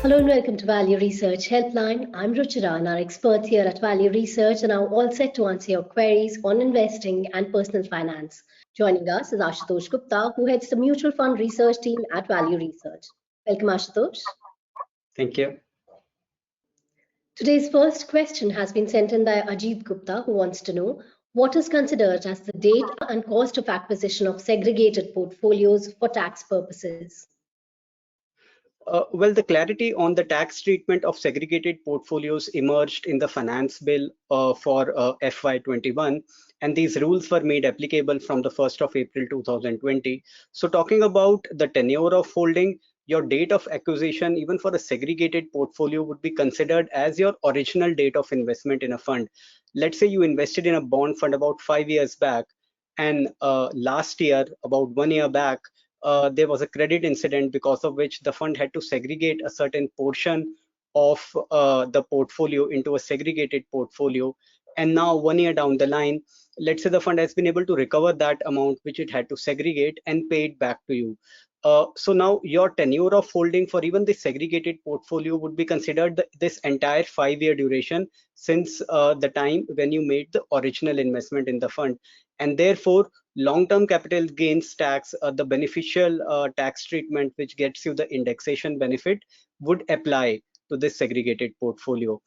Hello and welcome to Value Research Helpline. I'm Ruchira and our experts here at Value Research are now all set to answer your queries on investing and personal finance. Joining us is Ashutosh Gupta, who heads the mutual fund research team at Value Research. Welcome, Ashutosh. Thank you. Today's first question has been sent in by Ajit Gupta, who wants to know what is considered as the data and cost of acquisition of segregated portfolios for tax purposes. Well, the clarity on the tax treatment of segregated portfolios emerged in the finance bill for FY21, and these rules were made applicable from the 1st of April 2020. So talking about the tenure of holding, your date of acquisition, even for a segregated portfolio, would be considered as your original date of investment in a fund. Let's say you invested in a bond fund about 5 years back, and last year, about 1 year back, there was a credit incident because of which the fund had to segregate a certain portion of the portfolio into a segregated portfolio. And now 1 year down the line, let's say the fund has been able to recover that amount which it had to segregate and pay it back to you. So now your tenure of holding for even the segregated portfolio would be considered this entire 5 year duration since the time when you made the original investment in the fund. And therefore, long-term capital gains tax, the beneficial tax treatment which gets you the indexation benefit would apply to this segregated portfolio.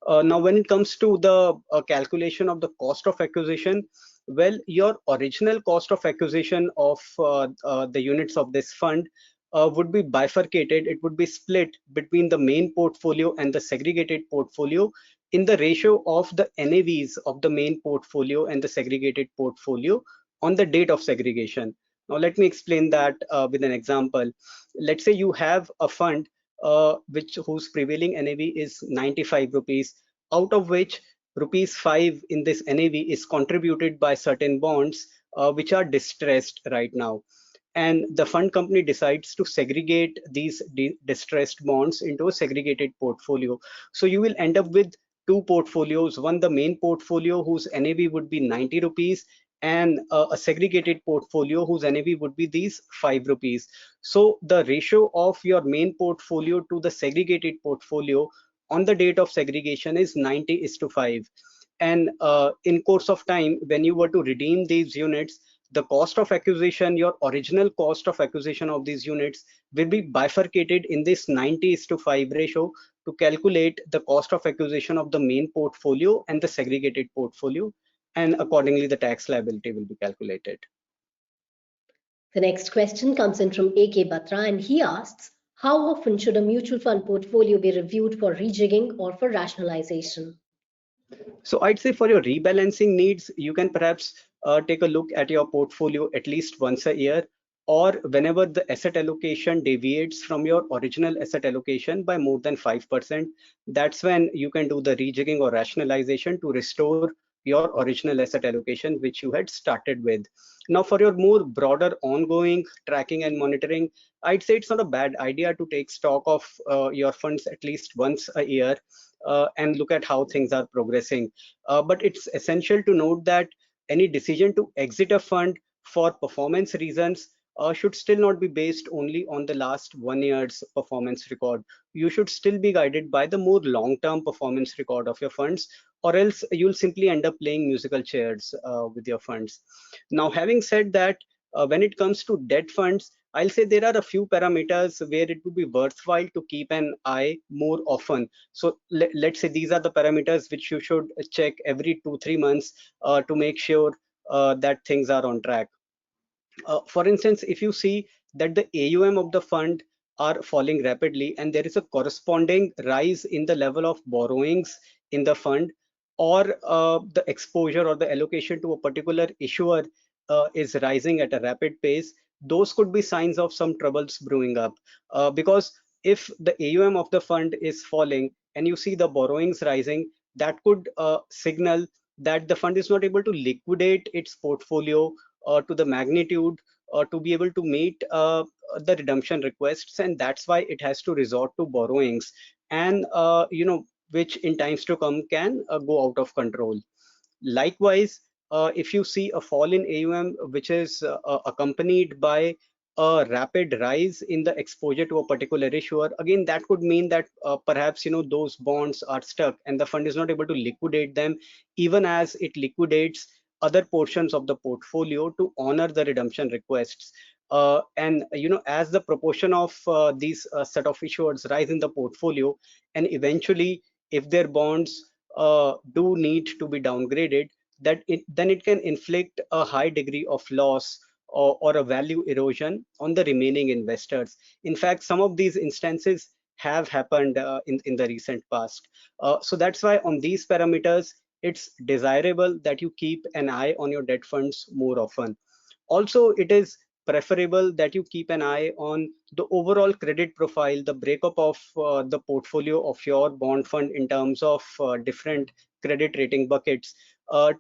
Now, when it comes to the calculation of the cost of acquisition, well, your original cost of acquisition of the units of this fund would be bifurcated. It would be split between the main portfolio and the segregated portfolio in the ratio of the NAVs of the main portfolio and the segregated portfolio on the date of segregation. Now, let me explain that with an example. Let's say you have a fund whose prevailing NAV is 95 rupees, out of which rupees 5 in this NAV is contributed by certain bonds which are distressed right now. And the fund company decides to segregate these distressed bonds into a segregated portfolio. So you will end up with two portfolios, one the main portfolio whose NAV would be 90 rupees and a segregated portfolio whose NAV would be these 5 rupees. So the ratio of your main portfolio to the segregated portfolio on the date of segregation is 90:5. And in course of time, when you were to redeem these units, the cost of acquisition, your original cost of acquisition of these units will be bifurcated in this 90:5 ratio to calculate the cost of acquisition of the main portfolio and the segregated portfolio, and accordingly the tax liability will be calculated. The next question comes in from AK Batra, and he asks, how often should a mutual fund portfolio be reviewed for rejigging or for rationalization? So I'd say for your rebalancing needs, you can perhaps take a look at your portfolio at least once a year, or whenever the asset allocation deviates from your original asset allocation by more than 5%, that's when you can do the rejigging or rationalization to restore your original asset allocation which you had started with. Now, for your more broader ongoing tracking and monitoring, I'd say it's not a bad idea to take stock of your funds at least once a year and look at how things are progressing. But it's essential to note that any decision to exit a fund for performance reasons should still not be based only on the last 1 year's performance record. You should still be guided by the more long-term performance record of your funds, or else you'll simply end up playing musical chairs with your funds. Now, having said that, when it comes to debt funds, I'll say there are a few parameters where it would be worthwhile to keep an eye more often. So let's say these are the parameters which you should check every 2-3 months to make sure that things are on track. For instance, if you see that the AUM of the fund are falling rapidly and there is a corresponding rise in the level of borrowings in the fund, or the exposure or the allocation to a particular issuer is rising at a rapid pace, those could be signs of some troubles brewing up. Because if the AUM of the fund is falling and you see the borrowings rising, that could signal that the fund is not able to liquidate its portfolio to the magnitude to be able to meet the redemption requests, and that's why it has to resort to borrowings, and which in times to come can go out of control. Likewise, if you see a fall in AUM which is accompanied by a rapid rise in the exposure to a particular issuer, again, that could mean that perhaps those bonds are stuck and the fund is not able to liquidate them, even as it liquidates other portions of the portfolio to honor the redemption requests. And as the proportion of these set of issuers rise in the portfolio, and eventually if their bonds do need to be downgraded, then it can inflict a high degree of loss or a value erosion on the remaining investors. In fact, some of these instances have happened in the recent past. So that's why on these parameters, it's desirable that you keep an eye on your debt funds more often. Also, it is preferable that you keep an eye on the overall credit profile, the breakup of the portfolio of your bond fund in terms of different credit rating buckets,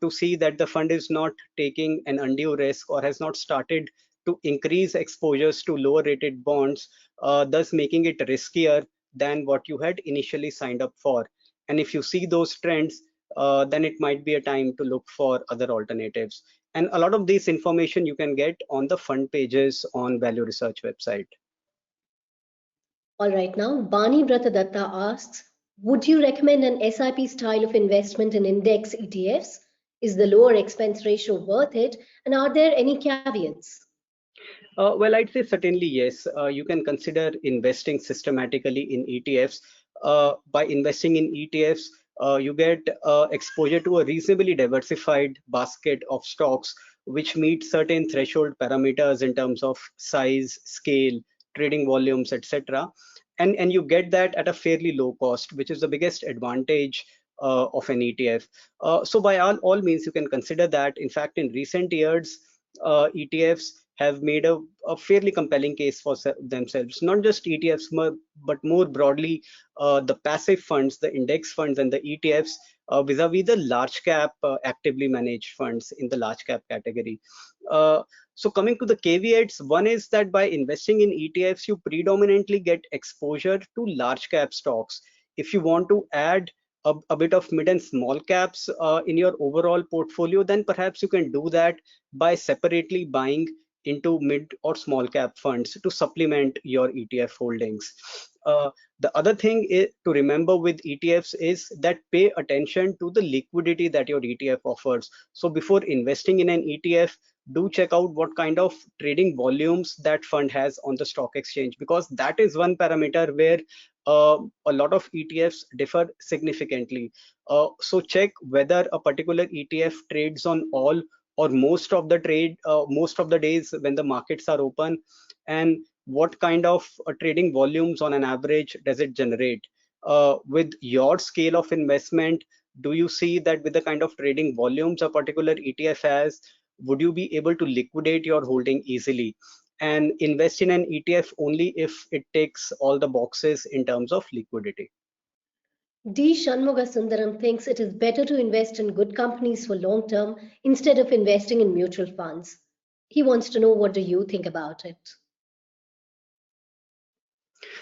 to see that the fund is not taking an undue risk or has not started to increase exposures to lower rated bonds, thus making it riskier than what you had initially signed up for. And if you see those trends, then it might be a time to look for other alternatives. And a lot of this information you can get on the fund pages on Value Research website. All right, now Bani Bratadatta asks, would you recommend an SIP style of investment in index ETFs? Is the lower expense ratio worth it? And are there any caveats? Well, I'd say certainly yes. You can consider investing systematically in ETFs. By investing in ETFs, you get exposure to a reasonably diversified basket of stocks, which meet certain threshold parameters in terms of size, scale, trading volumes, etc. And you get that at a fairly low cost, which is the biggest advantage of an ETF. So by all means, you can consider that. In fact, in recent years, ETFs have made a fairly compelling case for themselves. Not just ETFs, but more broadly, the passive funds, the index funds, and the ETFs vis-a-vis the large cap actively managed funds in the large cap category. So coming to the caveats, one is that by investing in ETFs, you predominantly get exposure to large cap stocks. If you want to add a bit of mid and small caps in your overall portfolio, then perhaps you can do that by separately buying into mid or small cap funds to supplement your ETF holdings. The other thing to remember with ETFs is that pay attention to the liquidity that your ETF offers. So before investing in an ETF, do check out what kind of trading volumes that fund has on the stock exchange, because that is one parameter where a lot of ETFs differ significantly. So check whether a particular ETF trades on all or most of the days when the markets are open, and what kind of trading volumes on an average does it generate. With your scale of investment, do you see that with the kind of trading volumes a particular ETF has, would you be able to liquidate your holding easily and invest in an ETF only if it ticks all the boxes in terms of liquidity? D. Shanmuga Sundaram thinks it is better to invest in good companies for long term instead of investing in mutual funds. He wants to know, what do you think about it?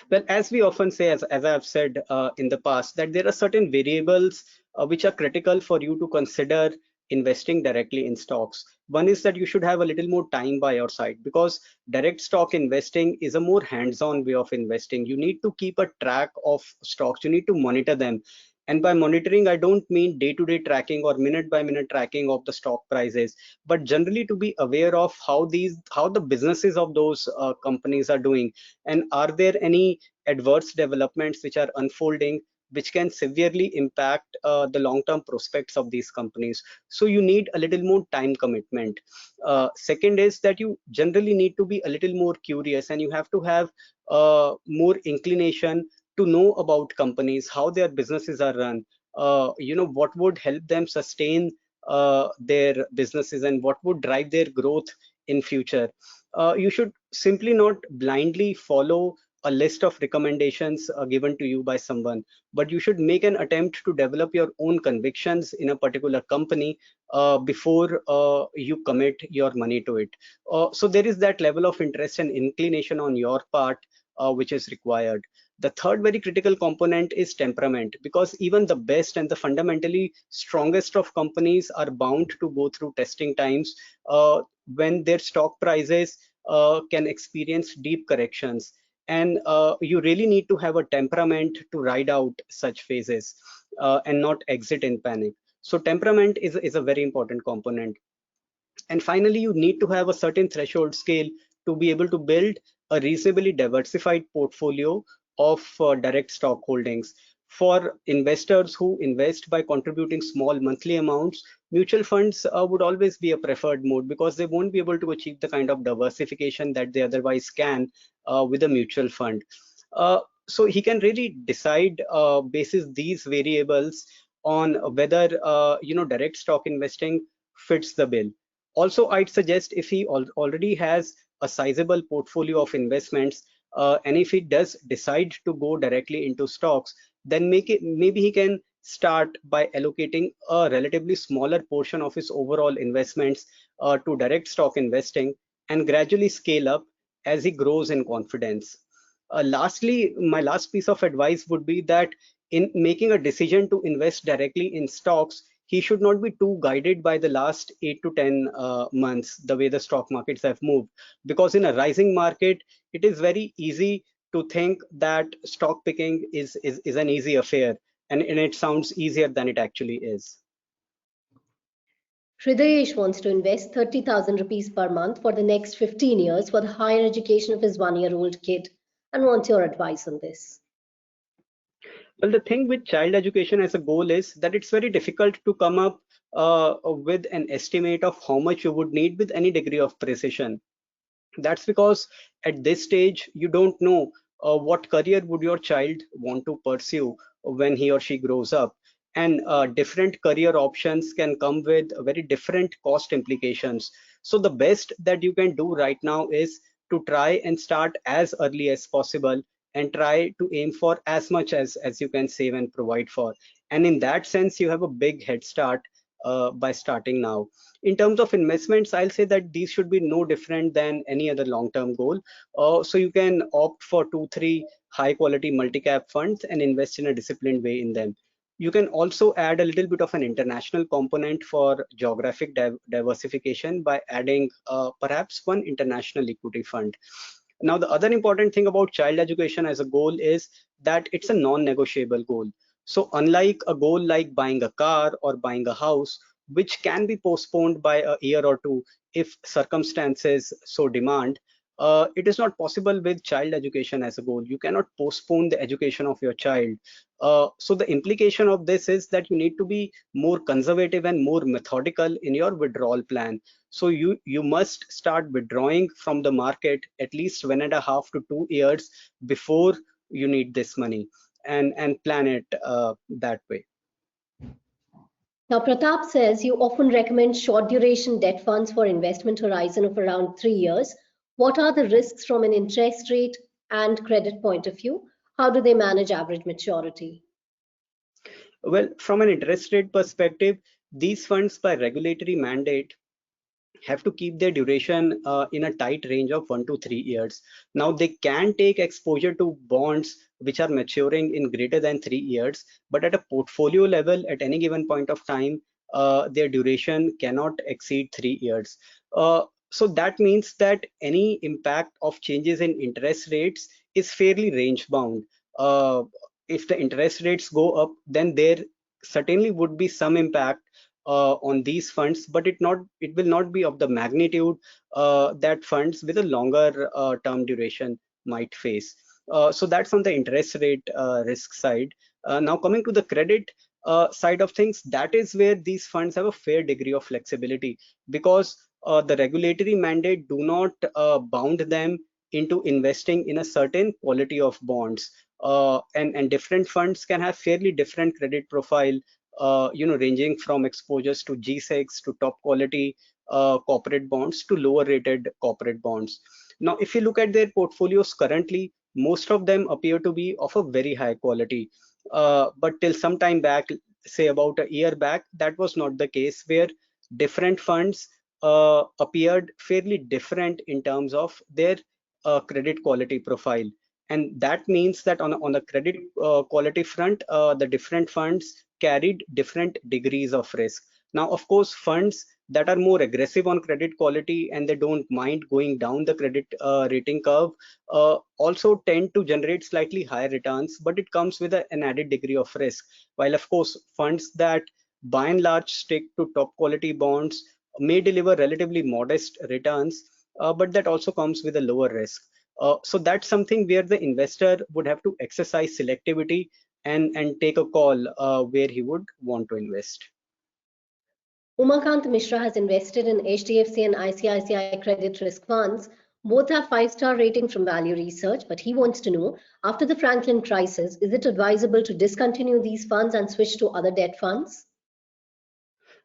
Well, as we often say, as I've said in the past, that there are certain variables which are critical for you to consider investing directly in stocks. One is that you should have a little more time by your side, because direct stock investing is a more hands-on way of investing. You need to keep a track of stocks, you need to monitor them. And by monitoring, I don't mean day-to-day tracking or minute-by-minute tracking of the stock prices, but generally to be aware of how the businesses of those companies are doing, and are there any adverse developments which are unfolding which can severely impact the long-term prospects of these companies. So you need a little more time commitment. Second is that you generally need to be a little more curious, and you have to have more inclination to know about companies, how their businesses are run, what would help them sustain their businesses, and what would drive their growth in future. You should simply not blindly follow a list of recommendations given to you by someone, but you should make an attempt to develop your own convictions in a particular company before you commit your money to it. So there is that level of interest and inclination on your part which is required. The third very critical component is temperament, because even the best and the fundamentally strongest of companies are bound to go through testing times when their stock prices can experience deep corrections, and you really need to have a temperament to ride out such phases and not exit in panic. So temperament is a very important component. And finally, you need to have a certain threshold scale to be able to build a reasonably diversified portfolio of direct stock holdings. For investors who invest by contributing small monthly amounts, mutual funds would always be a preferred mode because they won't be able to achieve the kind of diversification that they otherwise can with a mutual fund. So he can really decide basis these variables on whether direct stock investing fits the bill. Also, I'd suggest if he already has a sizable portfolio of investments, and if he does decide to go directly into stocks, then maybe he can start by allocating a relatively smaller portion of his overall investments to direct stock investing and gradually scale up as he grows in confidence. Lastly, my last piece of advice would be that in making a decision to invest directly in stocks, he should not be too guided by the last 8 to 10 months, the way the stock markets have moved. Because in a rising market, it is very easy to think that stock picking is an easy affair, and it sounds easier than it actually is. Hridayesh wants to invest 30,000 rupees per month for the next 15 years for the higher education of his 1-year-old kid and wants your advice on this. Well, the thing with child education as a goal is that it's very difficult to come up with an estimate of how much you would need with any degree of precision. That's because at this stage, you don't know what career would your child want to pursue when he or she grows up. And different career options can come with very different cost implications. So the best that you can do right now is to try and start as early as possible and try to aim for as much as you can save and provide for. And in that sense, you have a big head start by starting now. In terms of investments, I'll say that these should be no different than any other long-term goal. So you can opt for 2, 3 high-quality multi-cap funds and invest in a disciplined way in them. You can also add a little bit of an international component for geographic diversification by adding perhaps one international equity fund. Now, the other important thing about child education as a goal is that it's a non-negotiable goal. So unlike a goal like buying a car or buying a house, which can be postponed by a year or two if circumstances so demand, it is not possible with child education as a goal. You cannot postpone the education of your child. So the implication of this is that you need to be more conservative and more methodical in your withdrawal plan. So you must start withdrawing from the market at least 1.5 to 2 years before you need this money, and plan it that way. Now, Pratap says you often recommend short duration debt funds for investment horizon of around 3 years. What are the risks from an interest rate and credit point of view? How do they manage average maturity? Well, from an interest rate perspective, these funds by regulatory mandate have to keep their duration in a tight range of 1 to 3 years. Now, they can take exposure to bonds which are maturing in greater than 3 years, but at a portfolio level, at any given point of time, their duration cannot exceed 3 years. So that means that any impact of changes in interest rates is fairly range bound. If the interest rates go up, then there certainly would be some impact on these funds, but it will not be of the magnitude that funds with a longer term duration might face. So that's on the interest rate risk side. Now coming to the credit side of things, that is where these funds have a fair degree of flexibility, because the regulatory mandate do not bound them into investing in a certain quality of bonds, and different funds can have fairly different credit profile, ranging from exposures to G-Secs to top quality corporate bonds to lower rated corporate bonds. Now, if you look at their portfolios currently, most of them appear to be of a very high quality. But till some time back, say about a year back, that was not the case, where different funds appeared fairly different in terms of their credit quality profile. And that means that on the credit quality front, the different funds carried different degrees of risk. Now, of course, funds that are more aggressive on credit quality and they don't mind going down the credit rating curve also tend to generate slightly higher returns, but it comes with an added degree of risk. While of course funds that by and large stick to top quality bonds may deliver relatively modest returns, but that also comes with a lower risk. So that's something where the investor would have to exercise selectivity and take a call where he would want to invest. Umakant Mishra has invested in HDFC and ICICI credit risk funds. Both have 5-star rating from Value Research, but he wants to know, after the Franklin crisis, is it advisable to discontinue these funds and switch to other debt funds?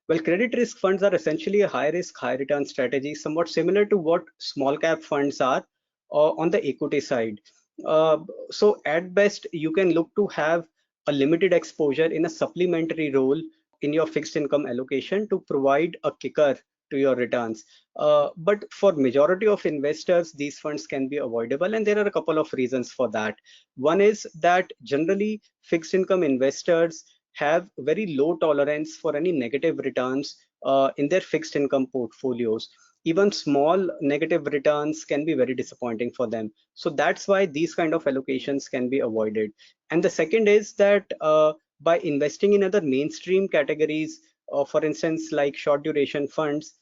Well, credit risk funds are essentially a high risk, high return strategy, somewhat similar to what small cap funds are on the equity side. So at best, you can look to have a limited exposure in a supplementary role in your fixed income allocation to provide a kicker to your returns. But for majority of investors, these funds can be avoidable, and there are a couple of reasons for that. One is that generally fixed income investors have very low tolerance for any negative returns in their fixed income portfolios. Even small negative returns can be very disappointing for them. So that's why these kind of allocations can be avoided. And the second is that by investing in other mainstream categories, for instance, like short duration funds,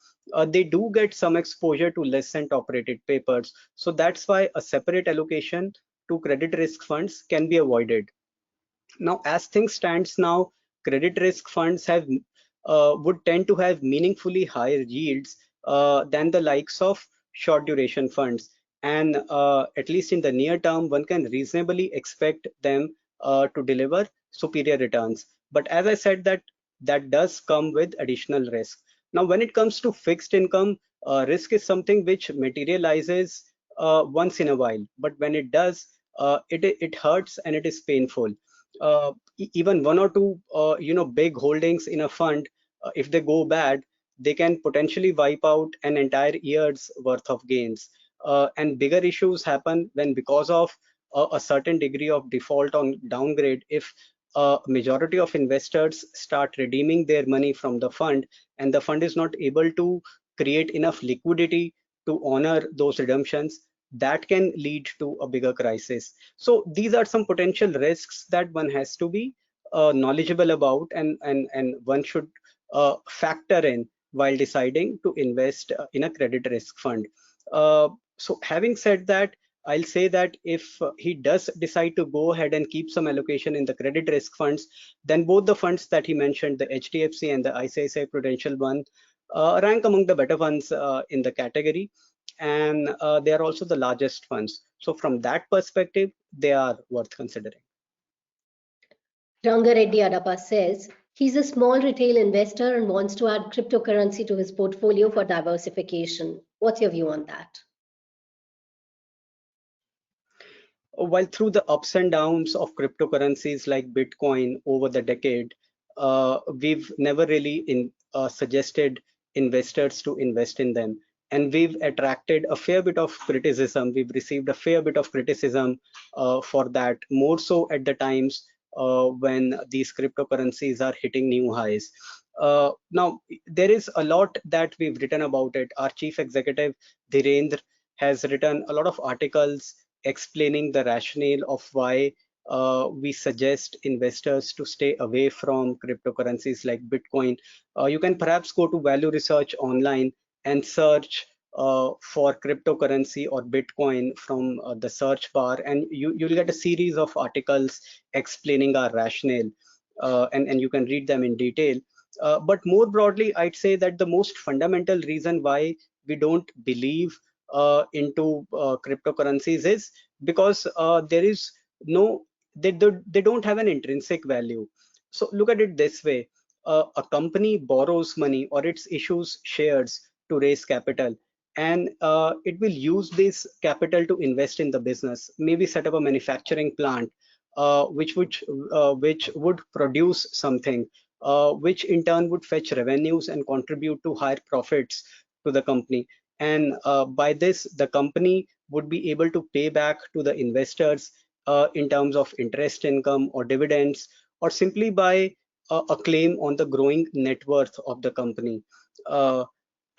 they do get some exposure to less than top rated papers. So that's why a separate allocation to credit risk funds can be avoided. Now, as things stands now, credit risk funds have would tend to have meaningfully higher yields than the likes of short duration funds, and at least in the near term, one can reasonably expect them to deliver superior returns. But as I said, that does come with additional risk. Now, when it comes to fixed income, risk is something which materializes once in a while, but when it does, it hurts and it is painful. Even one or two big holdings in a fund, if they go bad, they can potentially wipe out an entire year's worth of gains. And bigger issues happen when, because of a certain degree of default on downgrade, if a majority of investors start redeeming their money from the fund and the fund is not able to create enough liquidity to honor those redemptions, that can lead to a bigger crisis. So these are some potential risks that one has to be knowledgeable about, and one should factor in while deciding to invest in a credit risk fund. So having said that, I'll say that if he does decide to go ahead and keep some allocation in the credit risk funds, then both the funds that he mentioned, the HDFC and the ICICI Prudential one, rank among the better ones in the category, and they are also the largest funds. So from that perspective, they are worth considering. Rangareddy Adapa says he's a small retail investor and wants to add cryptocurrency to his portfolio for diversification. What's your view on that? While through the ups and downs of cryptocurrencies like Bitcoin over the decade, we've never really suggested investors to invest in them. And we've attracted a fair bit of criticism. We've received a fair bit of criticism for that, more so at the times when these cryptocurrencies are hitting new highs. Now, there is a lot that we've written about it. Our chief executive, Dhirendra, has written a lot of articles explaining the rationale of why we suggest investors to stay away from cryptocurrencies like Bitcoin. You can perhaps go to Value Research online and search for cryptocurrency or Bitcoin from the search bar, and you'll get a series of articles explaining our rationale, and you can read them in detail. But more broadly, I'd say that the most fundamental reason why we don't believe into cryptocurrencies is because there is no they don't have an intrinsic value. So look at it this way: a company borrows money or it issues shares to raise capital, and it will use this capital to invest in the business, maybe set up a manufacturing plant, which would produce something, which in turn would fetch revenues and contribute to higher profits to the company. And by this, the company would be able to pay back to the investors in terms of interest income or dividends, or simply by a claim on the growing net worth of the company.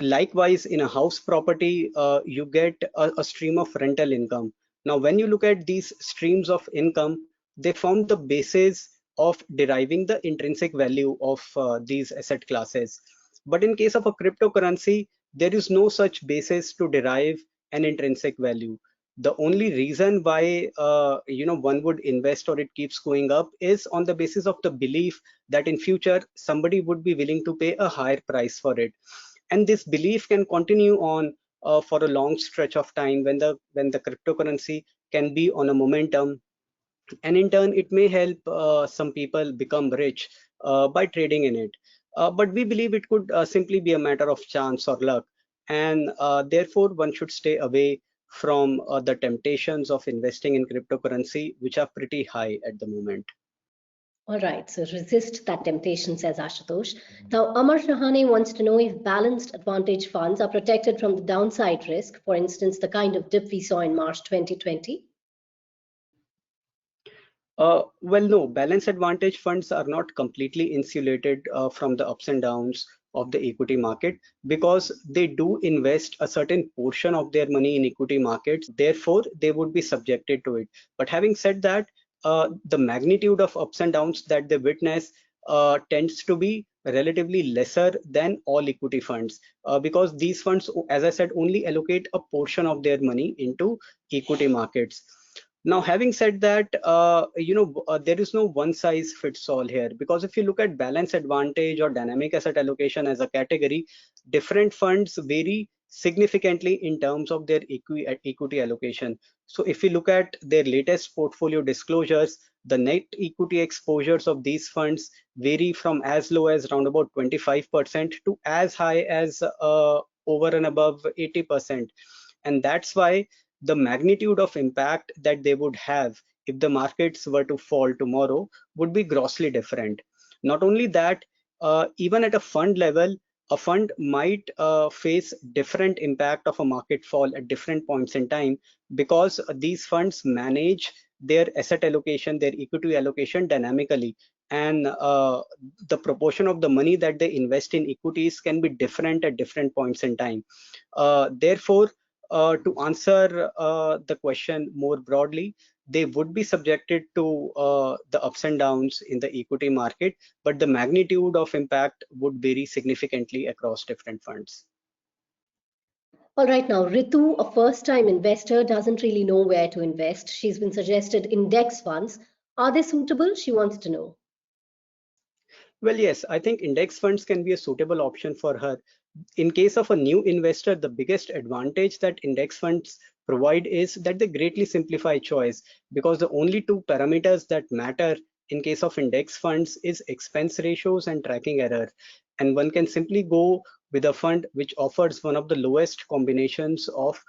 Likewise, in a house property, you get a stream of rental income. Now, when you look at these streams of income, they form the basis of deriving the intrinsic value of these asset classes. But in case of a cryptocurrency, there is no such basis to derive an intrinsic value. The only reason why one would invest or it keeps going up is on the basis of the belief that in future somebody would be willing to pay a higher price for it, and this belief can continue on for a long stretch of time when the cryptocurrency can be on a momentum, and in turn it may help some people become rich by trading in it. But we believe it could simply be a matter of chance or luck, and therefore one should stay away from the temptations of investing in cryptocurrency, which are pretty high at the moment. All right, so resist that temptation, says Ashutosh. Now, Amar Rahane wants to know if balanced advantage funds are protected from the downside risk, for instance, the kind of dip we saw in March 2020. Well, no, balance advantage funds are not completely insulated from the ups and downs of the equity market, because they do invest a certain portion of their money in equity markets. Therefore, they would be subjected to it. But having said that, the magnitude of ups and downs that they witness tends to be relatively lesser than all equity funds, because these funds, as I said, only allocate a portion of their money into equity markets. Now, having said that, there is no one size fits all here, because if you look at balance advantage or dynamic asset allocation as a category, different funds vary significantly in terms of their equity allocation. So if you look at their latest portfolio disclosures, the net equity exposures of these funds vary from as low as around about 25% to as high as over and above 80%. And that's why the magnitude of impact that they would have if the markets were to fall tomorrow would be grossly different. Not only that, even at a fund level, a fund might face different impact of a market fall at different points in time, because these funds manage their asset allocation, their equity allocation dynamically, and the proportion of the money that they invest in equities can be different at different points in time. Therefore, to answer the question more broadly, they would be subjected to the ups and downs in the equity market, but the magnitude of impact would vary significantly across different funds. All right, now Ritu, a first-time investor, doesn't really know where to invest. She's been suggested index funds. Are they suitable? She wants to know. Well, yes, I think index funds can be a suitable option for her. In case of a new investor, the biggest advantage that index funds provide is that they greatly simplify choice, because the only two parameters that matter in case of index funds is expense ratios and tracking error. And one can simply go with a fund which offers one of the lowest combinations of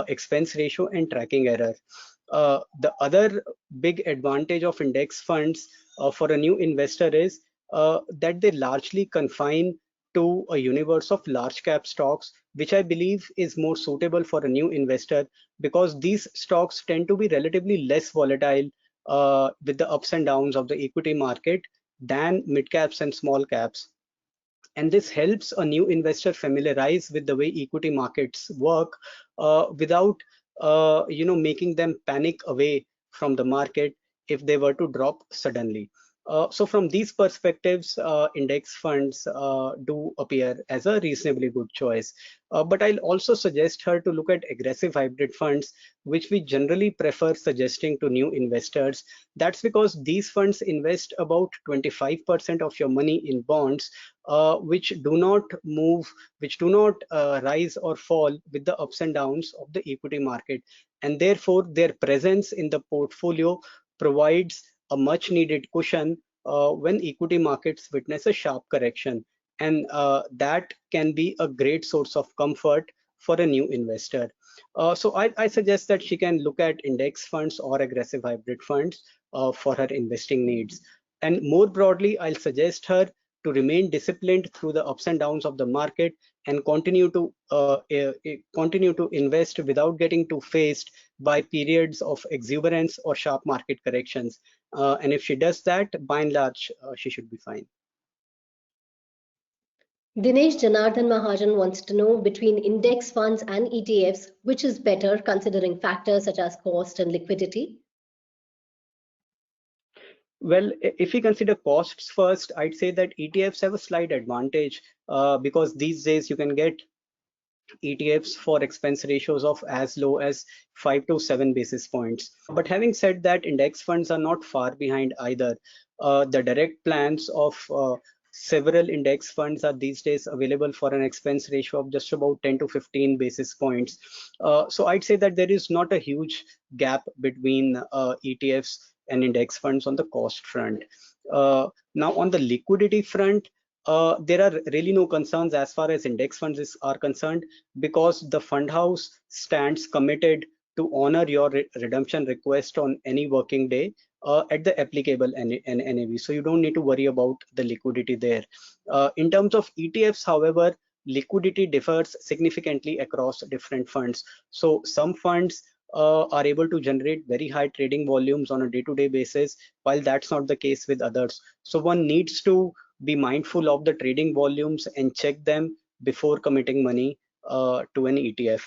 expense ratio and tracking error. The other big advantage of index funds for a new investor is that they largely confine to a universe of large cap stocks, which I believe is more suitable for a new investor, because these stocks tend to be relatively less volatile with the ups and downs of the equity market than mid caps and small caps. And this helps a new investor familiarize with the way equity markets work without making them panic away from the market if they were to drop suddenly. So from these perspectives, index funds do appear as a reasonably good choice. But I'll also suggest her to look at aggressive hybrid funds, which we generally prefer suggesting to new investors. That's because these funds invest about 25% of your money in bonds, which do not move, which do not rise or fall with the ups and downs of the equity market. And therefore, their presence in the portfolio provides a much needed cushion when equity markets witness a sharp correction. And that can be a great source of comfort for a new investor. So I suggest that she can look at index funds or aggressive hybrid funds for her investing needs. And more broadly, I'll suggest her to remain disciplined through the ups and downs of the market and continue to invest without getting too faced by periods of exuberance or sharp market corrections. And if she does that, by and large, she should be fine. Dinesh Janardhan Mahajan wants to know between index funds and ETFs, which is better considering factors such as cost and liquidity? Well, if we consider costs first, I'd say that ETFs have a slight advantage because these days you can get ETFs for expense ratios of as low as 5 to 7 basis points. But having said that, index funds are not far behind either. The direct plans of several index funds are these days available for an expense ratio of just about 10 to 15 basis points. So I'd say that there is not a huge gap between ETFs and index funds on the cost front. Now, on the liquidity front, there are really no concerns as far as index funds are concerned because the fund house stands committed to honor your redemption request on any working day at the applicable NAV. So you don't need to worry about the liquidity there. In terms of ETFs, however, liquidity differs significantly across different funds. So some funds are able to generate very high trading volumes on a day-to-day basis, while that's not the case with others. So one needs to be mindful of the trading volumes and check them before committing money to an ETF.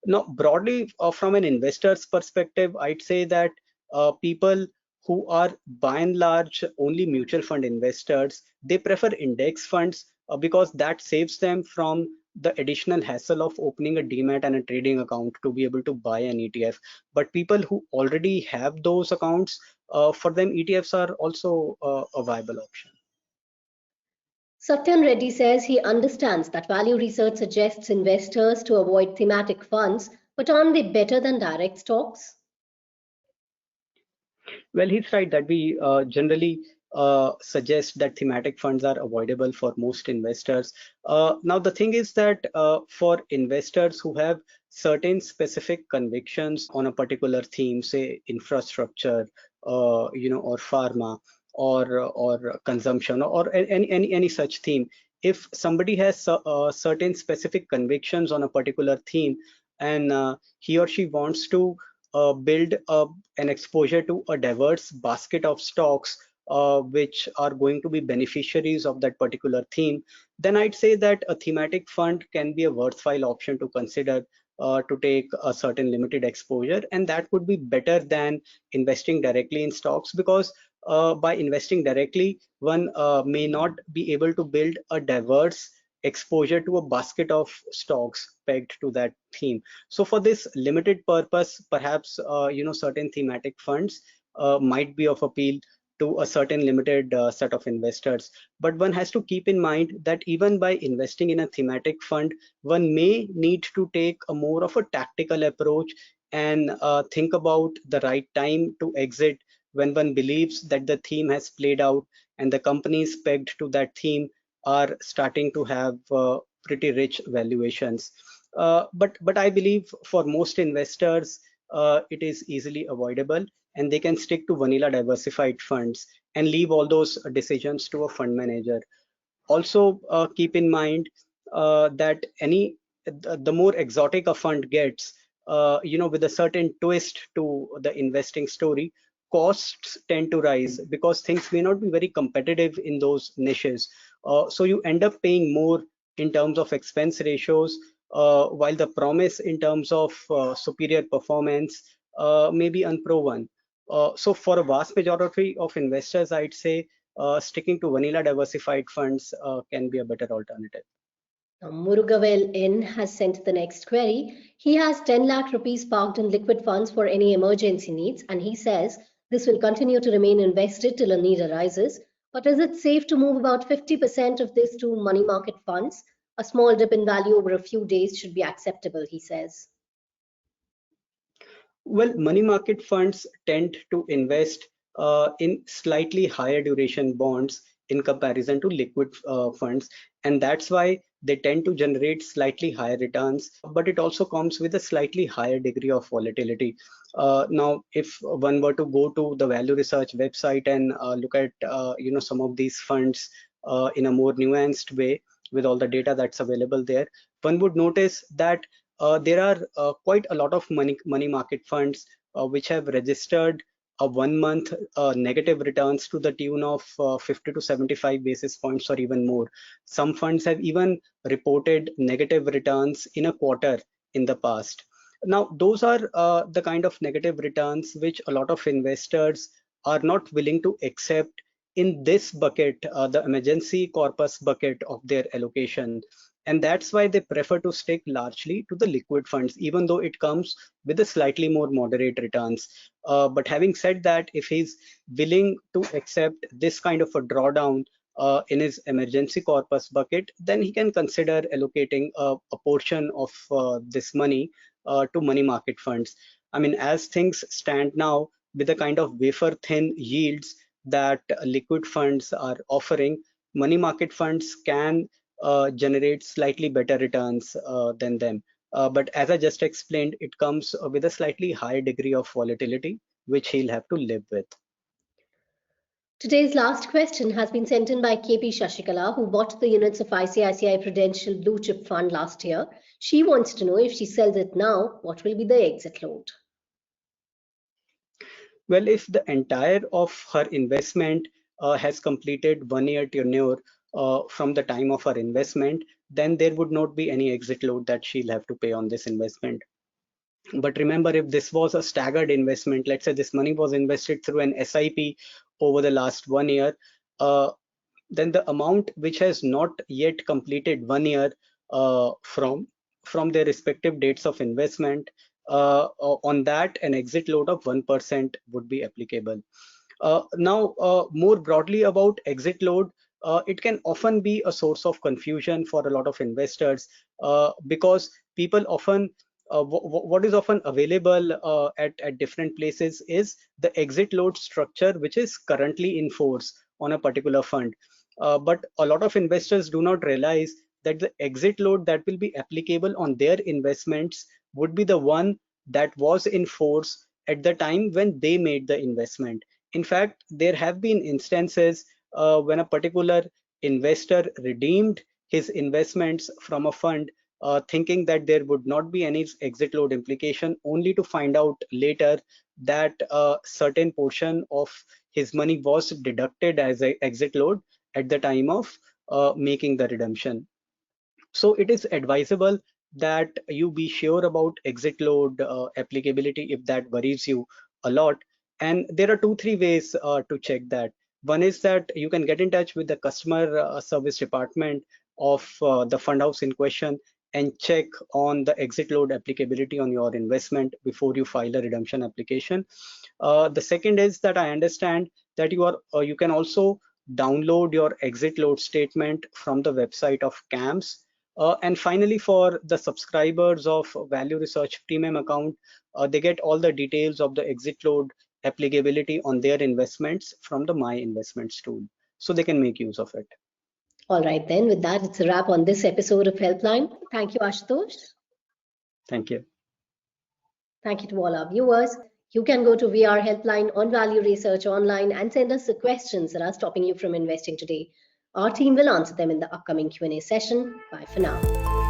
Now, broadly, from an investor's perspective, I'd say that people who are by and large only mutual fund investors, they prefer index funds because that saves them from the additional hassle of opening a demat and a trading account to be able to buy an ETF. But people who already have those accounts, for them, ETFs are also a viable option. Satyan Reddy says he understands that value research suggests investors to avoid thematic funds, but aren't they better than direct stocks? Well, he's right that we generally suggest that thematic funds are avoidable for most investors. Now, the thing is that for investors who have certain specific convictions on a particular theme, say infrastructure, or pharma, or consumption, or any such theme, if somebody has certain specific convictions on a particular theme, and he or she wants to build an exposure to a diverse basket of stocks which are going to be beneficiaries of that particular theme, then I'd say that a thematic fund can be a worthwhile option to consider to take a certain limited exposure, and that would be better than investing directly in stocks because by investing directly, one may not be able to build a diverse exposure to a basket of stocks pegged to that theme. So for this limited purpose, perhaps certain thematic funds might be of appeal to a certain limited set of investors. But one has to keep in mind that even by investing in a thematic fund, one may need to take a more of a tactical approach and think about the right time to exit when one believes that the theme has played out and the companies pegged to that theme are starting to have pretty rich valuations. But I believe for most investors, it is easily avoidable, and they can stick to vanilla diversified funds and leave all those decisions to a fund manager. Also, keep in mind that the more exotic a fund gets, with a certain twist to the investing story, costs tend to rise because things may not be very competitive in those niches. So you end up paying more in terms of expense ratios, while the promise in terms of superior performance may be unproven. So for a vast majority of investors, I'd say sticking to vanilla diversified funds can be a better alternative. Now, Murugavel N has sent the next query. He has 10 lakh rupees parked in liquid funds for any emergency needs, and he says this will continue to remain invested till a need arises. But is it safe to move about 50% of this to money market funds? A small dip in value over a few days should be acceptable, he says. Well, money market funds tend to invest in slightly higher duration bonds in comparison to liquid funds, and that's why they tend to generate slightly higher returns, but it also comes with a slightly higher degree of volatility. Now, if one were to go to the Value Research website and look at some of these funds in a more nuanced way with all the data that's available there, one would notice that there are quite a lot of money market funds which have registered a 1 month negative returns to the tune of 50 to 75 basis points or even more. Some funds have even reported negative returns in a quarter in the past. Now, those are the kind of negative returns which a lot of investors are not willing to accept in this bucket, the emergency corpus bucket of their allocation. And that's why they prefer to stick largely to the liquid funds, even though it comes with a slightly more moderate returns. But having said that, if he's willing to accept this kind of a drawdown in his emergency corpus bucket, then he can consider allocating a portion of this money to money market funds. I mean, as things stand now, with the kind of wafer thin yields that liquid funds are offering, money market funds can generate slightly better returns than them. But as I just explained, it comes with a slightly higher degree of volatility, which he'll have to live with. Today's last question has been sent in by KP Shashikala, who bought the units of ICICI Prudential Blue Chip Fund last year. She wants to know, if she sells it now, what will be the exit load? Well, if the entire of her investment has completed 1 year tenure from the time of her investment, then there would not be any exit load that she'll have to pay on this investment. But remember, if this was a staggered investment, let's say this money was invested through an SIP over the last 1 year, then the amount which has not yet completed 1 year from their respective dates of investment, on that an exit load of 1% would be applicable. Now, more broadly about exit load, it can often be a source of confusion for a lot of investors because people often what is often available at different places is the exit load structure which is currently in force on a particular fund. But a lot of investors do not realize that the exit load that will be applicable on their investments would be the one that was in force at the time when they made the investment. In fact, there have been instances when a particular investor redeemed his investments from a fund thinking that there would not be any exit load implication, only to find out later that a certain portion of his money was deducted as an exit load at the time of making the redemption. So it is advisable that you be sure about exit load applicability if that worries you a lot. And there are 2-3 ways to check that. One is that you can get in touch with the customer service department of the fund house in question and check on the exit load applicability on your investment before you file a redemption application. The second is that I understand that you can also download your exit load statement from the website of CAMS. And finally, for the subscribers of Value Research Premium account, they get all the details of the exit load applicability on their investments from the My Investments tool, so they can make use of it. All right, then, with that, it's a wrap on this episode of Helpline. Thank you, Ashutosh. Thank you. Thank you to all our viewers. You can go to VR Helpline on Value Research online and send us the questions that are stopping you from investing today. Our team will answer them in the upcoming Q&A session. Bye for now.